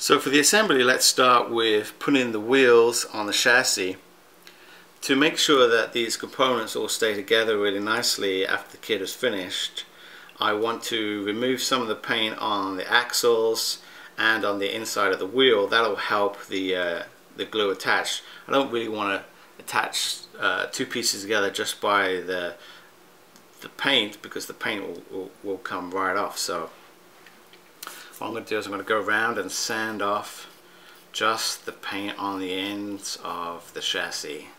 So for the assembly, let's start with putting the wheels on the chassis. To make sure that these components all stay together really nicely after the kit is finished, I want to remove some of the paint on the axles and on the inside of the wheel. That'll help the glue attach. I don't really want to attach two pieces together just by the paint, because the paint will come right off. So what I'm going to do is I'm going to go around and sand off just the paint on the ends of the chassis.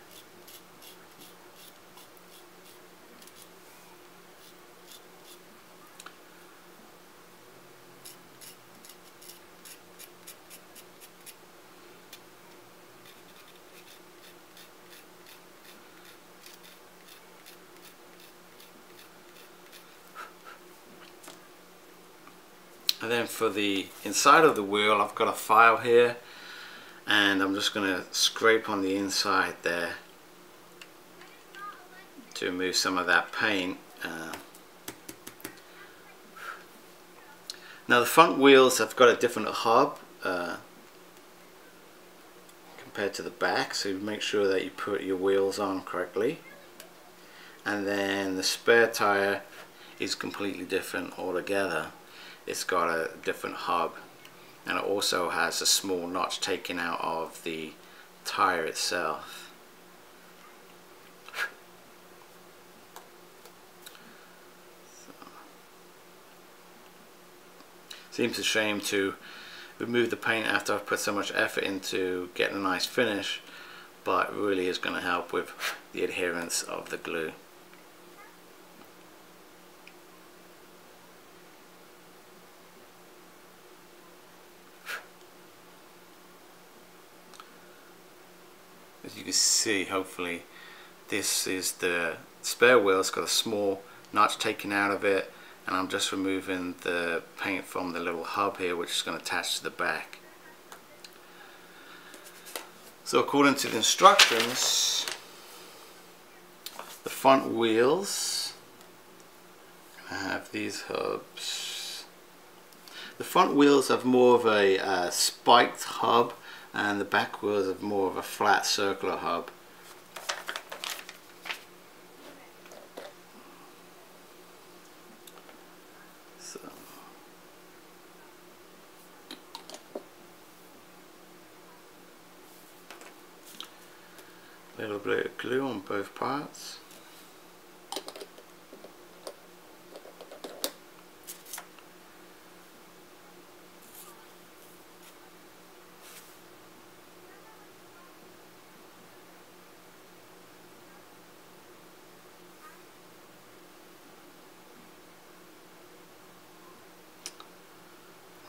And then for the inside of the wheel, I've got a file here, and I'm just going to scrape on the inside there to remove some of that paint. Now the front wheels have got a different hub compared to the back, so make sure that you put your wheels on correctly. And then the spare tire is completely different altogether. It's got a different hub, and it also has a small notch taken out of the tire itself. Seems a shame to remove the paint after I've put so much effort into getting a nice finish, but it really is going to help with the adherence of the glue. As you can see, hopefully, this is the spare wheel. It's got a small notch taken out of it, and I'm just removing the paint from the little hub here, which is going to attach to the back. So according to the instructions, the front wheels have these hubs. The front wheels have more of a spiked hub, and the back wheels have more of a flat circular hub. So a little bit of glue on both parts.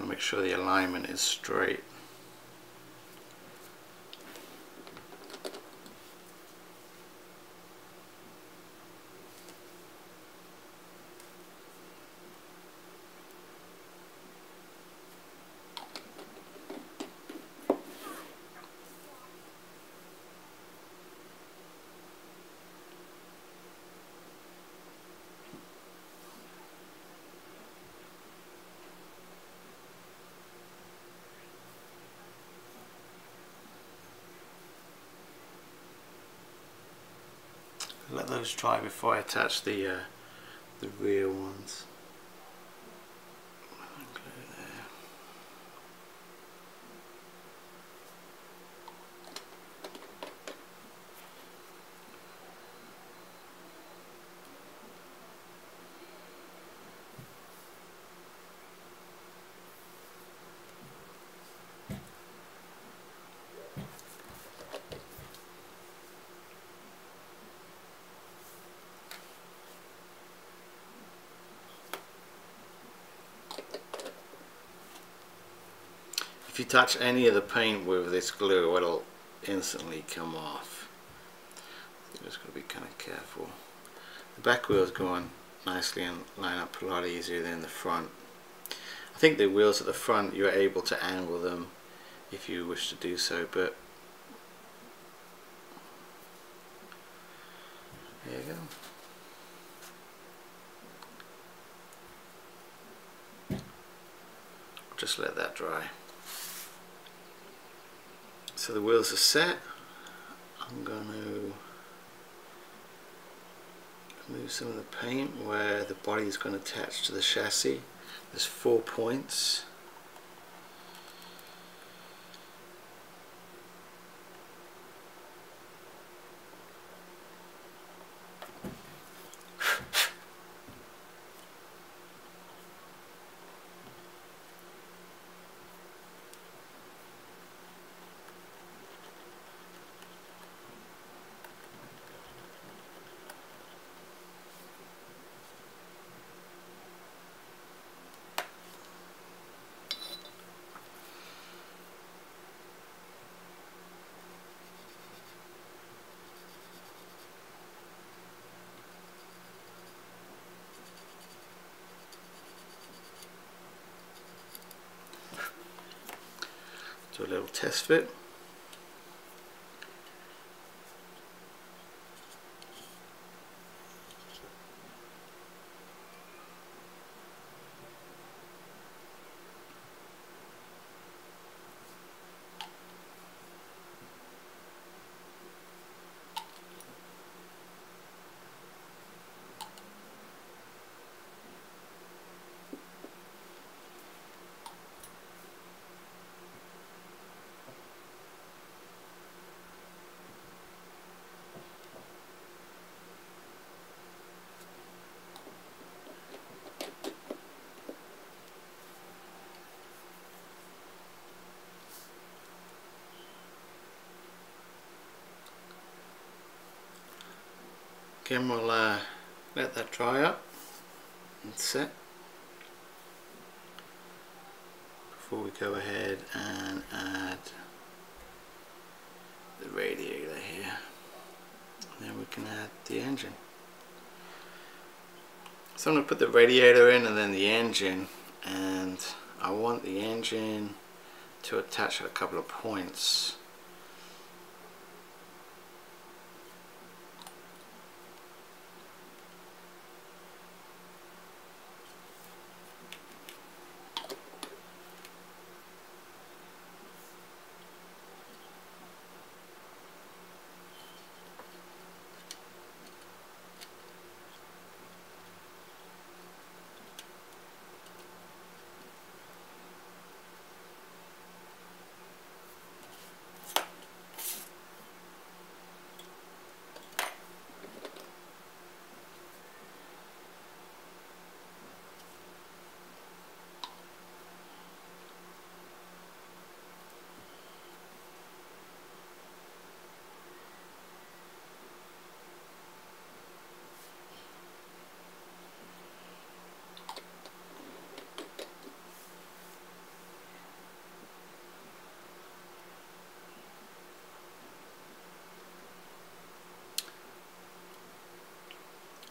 Make sure the alignment is straight. Let those dry before I attach the rear ones. Glue there. If you touch any of the paint with this glue, it'll instantly come off. You just got to be kind of careful. The back wheels go on nicely and line up a lot easier than the front. I think the wheels at the front, you're able to angle them if you wish to do so, but there you go. Just let that dry. So the wheels are set. I'm going to remove some of the paint where the body is going to attach to the chassis. There's 4 points. Do a little test fit. Again, we'll let that dry up and set before we go ahead and add the radiator here. And then we can add the engine. So I'm going to put the radiator in and then the engine, and I want the engine to attach at a couple of points.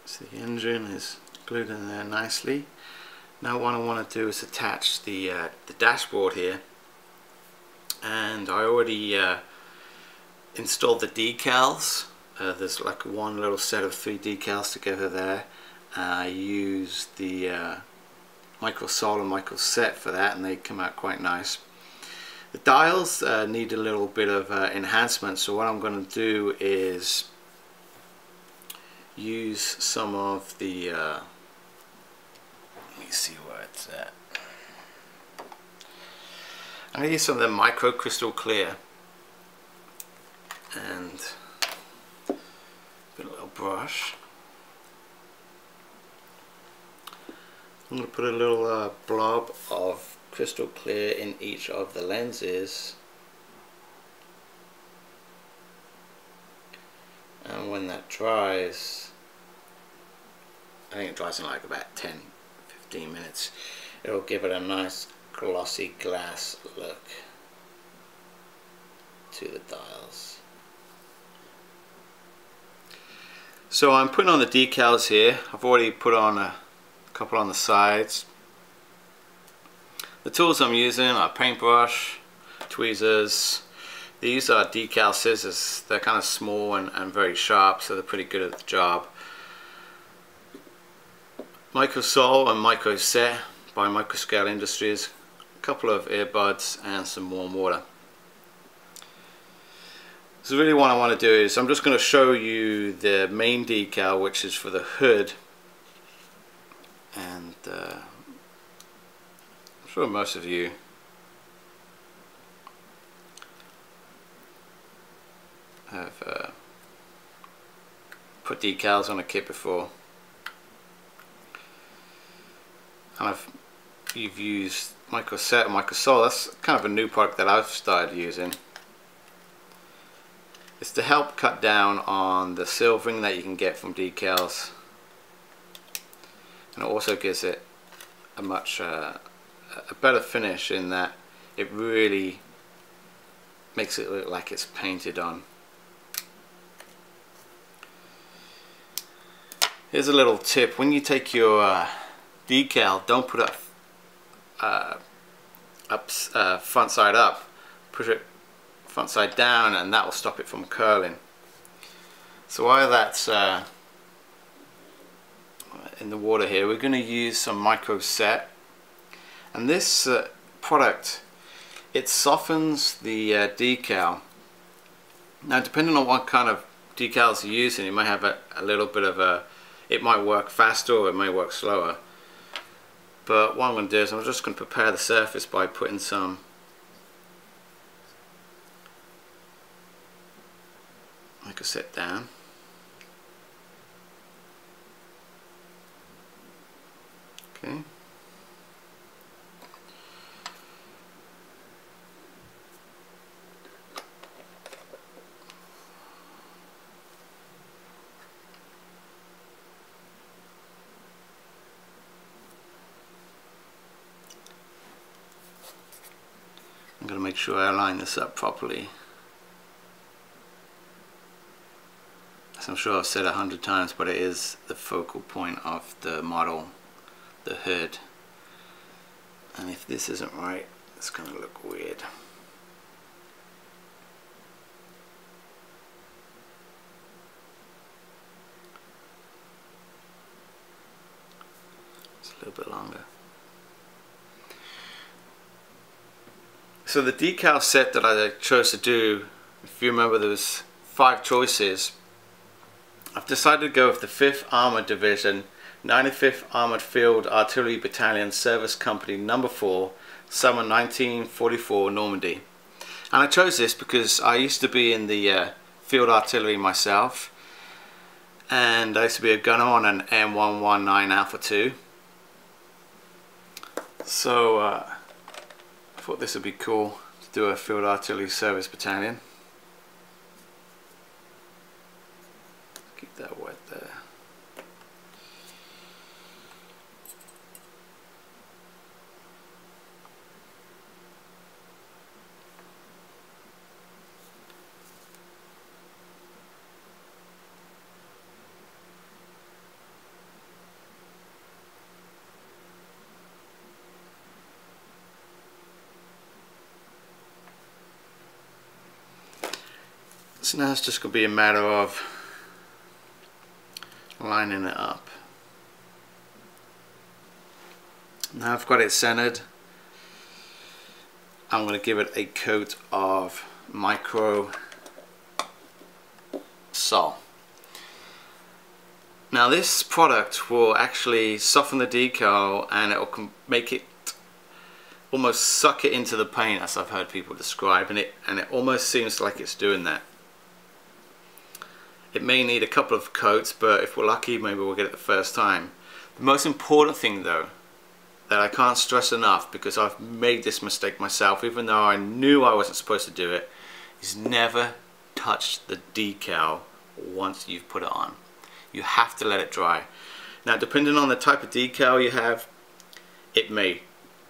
So the engine is glued in there nicely. Now what I want to do is attach the dashboard here, and I already installed the decals. There's like one little set of 3 decals together there. I used the micro sol and micro set for that, and they come out quite nice. The dials need a little bit of enhancement, so what I'm going to do is use some of the let me see where it's at. I'm going to use some of the micro crystal clear, and put a little brush. I'm going to put a little blob of crystal clear in each of the lenses, and when that dries, I think it dries in like about 10-15 minutes, it'll give it a nice glossy glass look to the dials. So I'm putting on the decals here. I've already put on a couple on the sides. The tools I'm using are paintbrush, tweezers. These are decal scissors. They're kind of small and very sharp, so they're pretty good at the job. Micro Sol and Micro Set by Microscale Industries. A couple of earbuds and some warm water. So really what I want to do is I'm just going to show you the main decal, which is for the hood, and I'm sure most of you have put decals on a kit before, and you've used Microset or Microsol. That's kind of a new product that I've started using. It's to help cut down on the silvering that you can get from decals, and it also gives it a much a better finish in that it really makes it look like it's painted on. Here's a little tip: when you take your decal, don't put it front side up. Put it front side down, and that will stop it from curling. So while that's in the water here, we're going to use some Microset, and this product, it softens the decal. Now, depending on what kind of decals you're using, you might have a little bit of it might work faster or it may work slower. But what I'm going to do is I'm just going to prepare the surface by putting some Microset down. Okay. I'm going to make sure I line this up properly. As I'm sure I've said 100 times, but it is the focal point of the model, the hood. And if this isn't right, it's going to look weird. It's a little bit longer. So the decal set that I chose to do, if you remember, there was 5 choices. I've decided to go with the 5th Armored Division, 95th Armored Field Artillery Battalion, Service Company Number 4, Summer 1944, Normandy. And I chose this because I used to be in the field artillery myself, and I used to be a gunner on an M119 Alpha 2. So I thought this would be cool to do a field artillery service battalion. Keep that wet there. So now it's just going to be a matter of lining it up. Now I've got it centered, I'm going to give it a coat of Microsol. Now this product will actually soften the decal, and it will make it almost suck it into the paint, as I've heard people describe, and it almost seems like it's doing that. It may need a couple of coats, but if we're lucky, maybe we'll get it the first time. The most important thing, though, that I can't stress enough, because I've made this mistake myself, even though I knew I wasn't supposed to do it, is never touch the decal once you've put it on. You have to let it dry. Now, depending on the type of decal you have, it may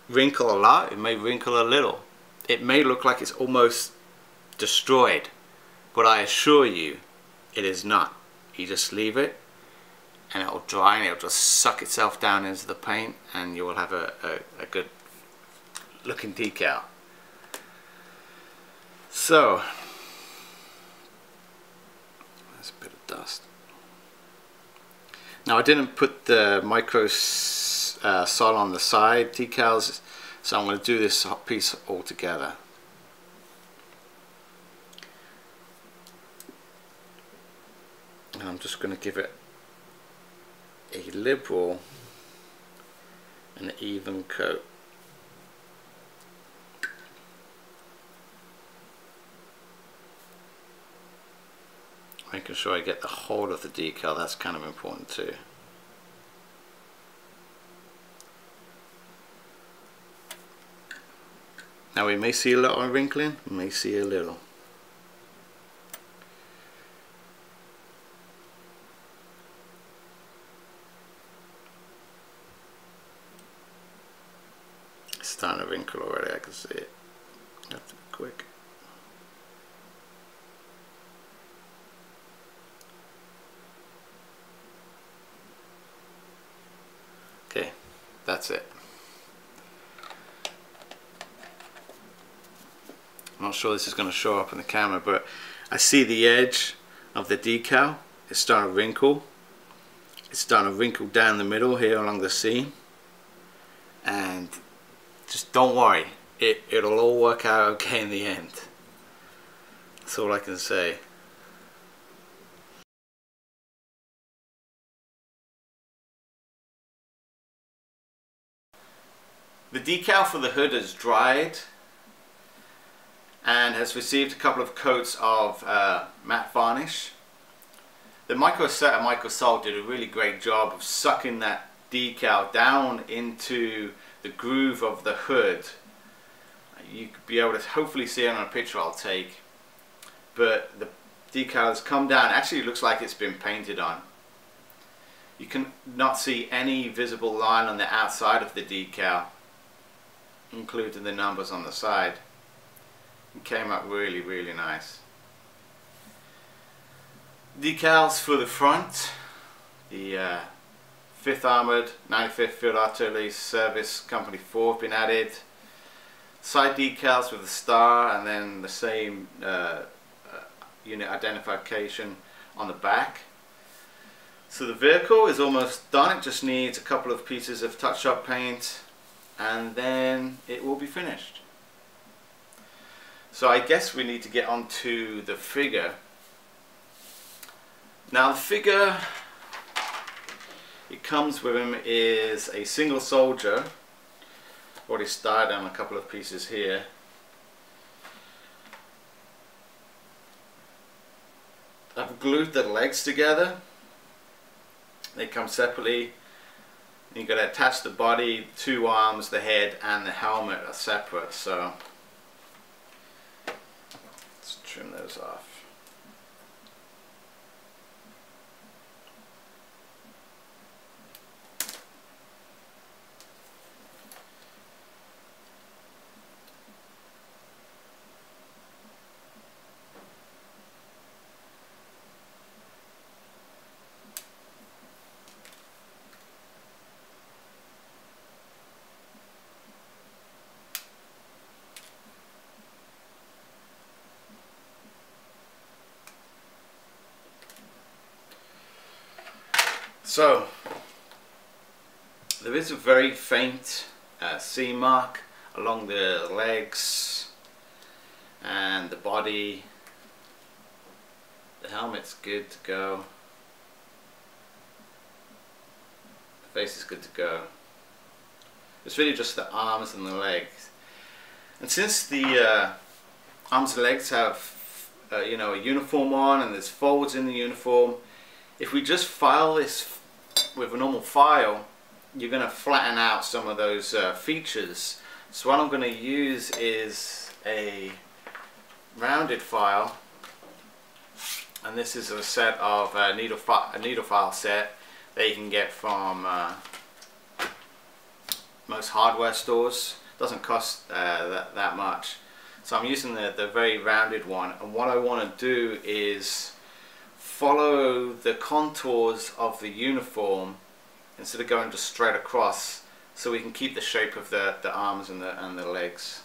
wrinkle a lot, it may wrinkle a little. It may look like it's almost destroyed, but I assure you, it is not. You just leave it and it will dry, and it will just suck itself down into the paint, and you will have a good looking decal. So there's a bit of dust. Now I didn't put the Microsol on the side decals, so I'm going to do this piece all together. and I'm just going to give it a liberal and even coat. Making sure I get the whole of the decal, that's kind of important too. Now we may see a lot of wrinkling, we may see a little. It's starting to wrinkle already, I can see it. I have to be quick. Okay, that's it. I'm not sure this is going to show up in the camera, but I see the edge of the decal. It's starting to wrinkle. It's starting to wrinkle down the middle here along the seam. And just don't worry, it'll all work out okay in the end. That's all I can say. The decal for the hood has dried and has received a couple of coats of matte varnish. The Microset and Microsol did a really great job of sucking that decal down into the groove of the hood. You could be able to hopefully see it on a picture I'll take, but the decal has come down. Actually, it looks like it's been painted on. You can not see any visible line on the outside of the decal, including the numbers on the side. It came out really, really nice. Decals for the front, the 5th Armoured 95th Field Artillery Service Company 4 have been added. Side decals with the star and then the same unit identification on the back. So the vehicle is almost done, it just needs a couple of pieces of touch-up paint and then it will be finished. So I guess we need to get on to the figure. Now the figure, it comes with him is a single soldier. Already started on a couple of pieces here. I've glued the legs together. They come separately. You've got to attach the body, 2 arms, the head and the helmet are separate. So let's trim those off. So there is a very faint seam mark along the legs and the body. The helmet's good to go. The face is good to go. It's really just the arms and the legs. And since the arms and legs have you know, a uniform on and there's folds in the uniform, if we just file this with a normal file, you're going to flatten out some of those features. So what I'm going to use is a rounded file, and this is a set of a needle file set that you can get from most hardware stores. Doesn't cost that much. So I'm using the very rounded one, and what I want to do is follow the contours of the uniform instead of going just straight across, so we can keep the shape of the arms and the legs.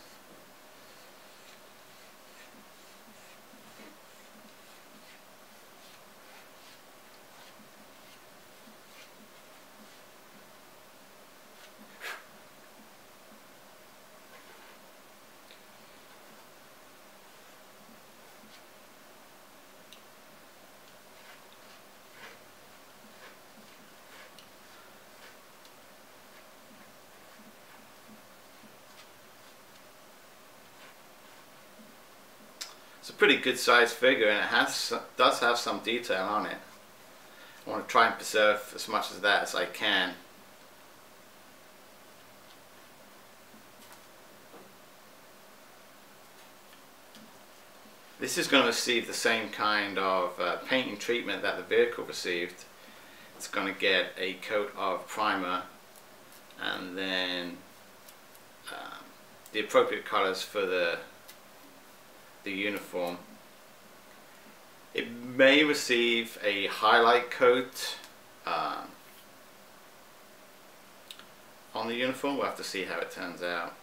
It's a pretty good sized figure, and it does have some detail on it. I want to try and preserve as much of that as I can. This is going to receive the same kind of painting treatment that the vehicle received. It's going to get a coat of primer and then the appropriate colors for the uniform. It may receive a highlight coat on the uniform. We'll have to see how it turns out.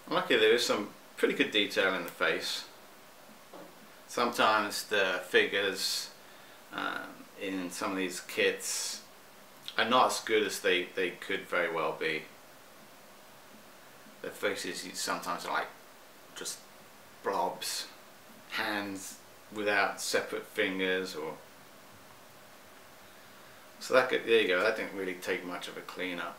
Luckily there is some pretty good detail in the face. Sometimes the figures in some of these kits are not as good as they could very well be. Their faces sometimes are like just blobs, hands without separate fingers, or so that could, there you go, that didn't really take much of a clean up.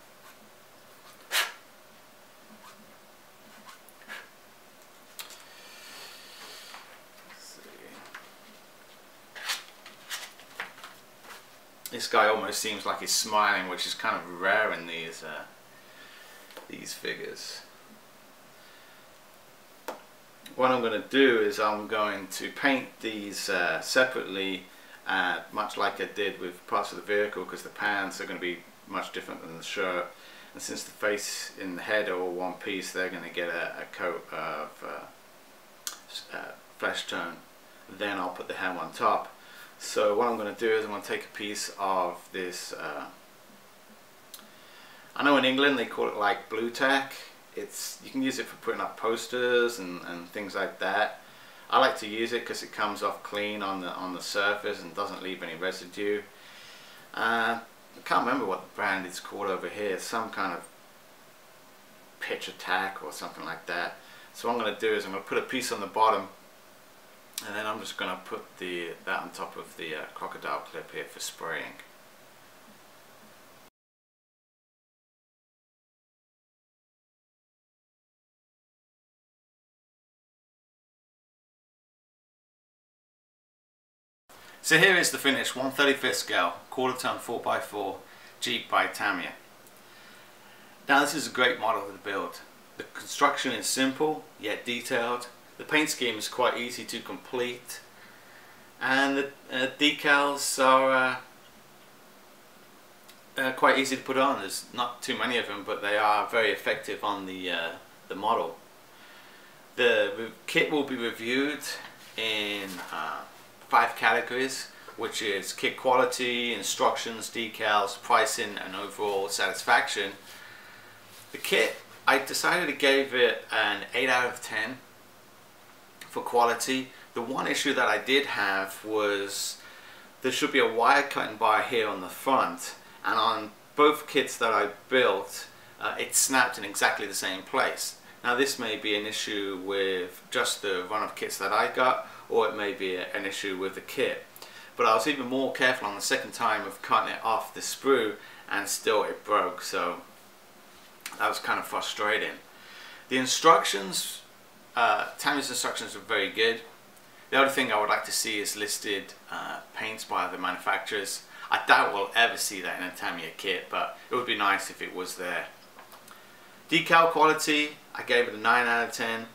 This guy almost seems like he's smiling, which is kind of rare in these figures. What I'm going to do is I'm going to paint these separately, much like I did with parts of the vehicle, because the pants are going to be much different than the shirt. And since the face and the head are all one piece, they're going to get a coat of flesh tone. Then I'll put the helm on top. So what I'm going to do is I'm going to take a piece of this, I know in England they call it like blue tack. You can use it for putting up posters and things like that. I like to use it because it comes off clean on the surface and doesn't leave any residue. I can't remember what the brand is called over here, some kind of picture tack or something like that. So what I'm going to do is I'm going to put a piece on the bottom, and then I'm just going to put that on top of the crocodile clip here for spraying. So here is the finished 1/35 scale quarter ton 4x4 Jeep by Tamiya. Now this is a great model to build. The construction is simple yet detailed. The paint scheme is quite easy to complete, and the decals are quite easy to put on. There's not too many of them, but they are very effective on the model. The kit will be reviewed in 5 categories, which is kit quality, instructions, decals, pricing, and overall satisfaction. The kit, I decided to give it an 8 out of 10 for quality. The one issue that I did have was there should be a wire cutting bar here on the front, and on both kits that I built it snapped in exactly the same place. Now this may be an issue with just the run of kits that I got, or it may be an issue with the kit. But I was even more careful on the second time of cutting it off the sprue, and still it broke, so that was kind of frustrating. The instructions, Tamiya's instructions are very good. The only thing I would like to see is listed paints by the manufacturers. I doubt we'll ever see that in a Tamiya kit, but it would be nice if it was there. Decal quality, I gave it a 9 out of 10.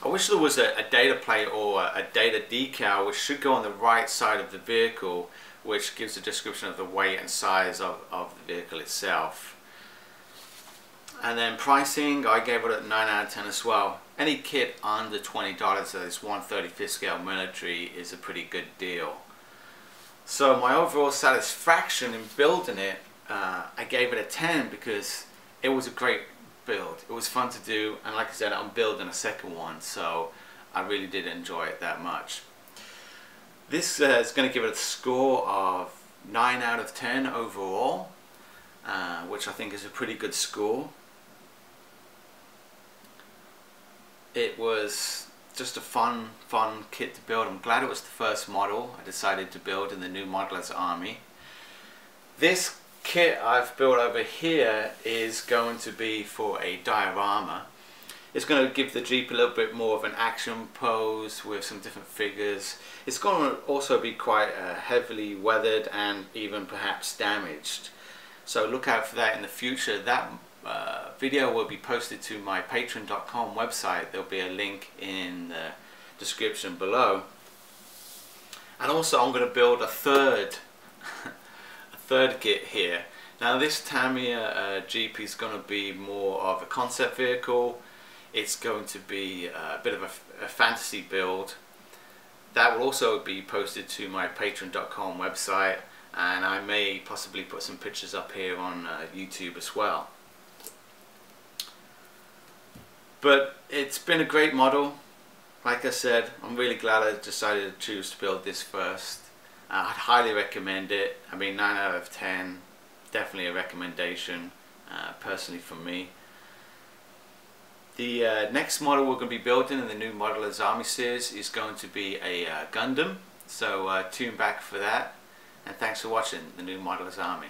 I wish there was a data plate or a data decal which should go on the right side of the vehicle, which gives a description of the weight and size of the vehicle itself. And then pricing, I gave it a 9 out of 10 as well. Any kit under $20 that is 1/35 scale military is a pretty good deal. So my overall satisfaction in building it, I gave it a 10 because it was a great build. It was fun to do, and like I said, I'm building a second one, so I really did enjoy it that much. This is going to give it a score of 9 out of 10 overall, which I think is a pretty good score. It was just a fun kit to build. I'm glad it was the first model I decided to build in the new Modelers Army. This kit I've built over here is going to be for a diorama. It's going to give the Jeep a little bit more of an action pose with some different figures. It's going to also be quite heavily weathered and even perhaps damaged. So look out for that in the future. That video will be posted to my patreon.com website. There'll be a link in the description below. And also I'm going to build a third kit here. Now this Tamiya Jeep is going to be more of a concept vehicle. It's going to be a bit of a fantasy build. That will also be posted to my patreon.com website, and I may possibly put some pictures up here on YouTube as well. But it's been a great model. Like I said, I'm really glad I decided to choose to build this first. I'd highly recommend it. I mean, 9 out of 10, definitely a recommendation personally from me. The next model we're going to be building in the new Modelers Army series is going to be a Gundam, so tune back for that, and thanks for watching the new Modelers Army.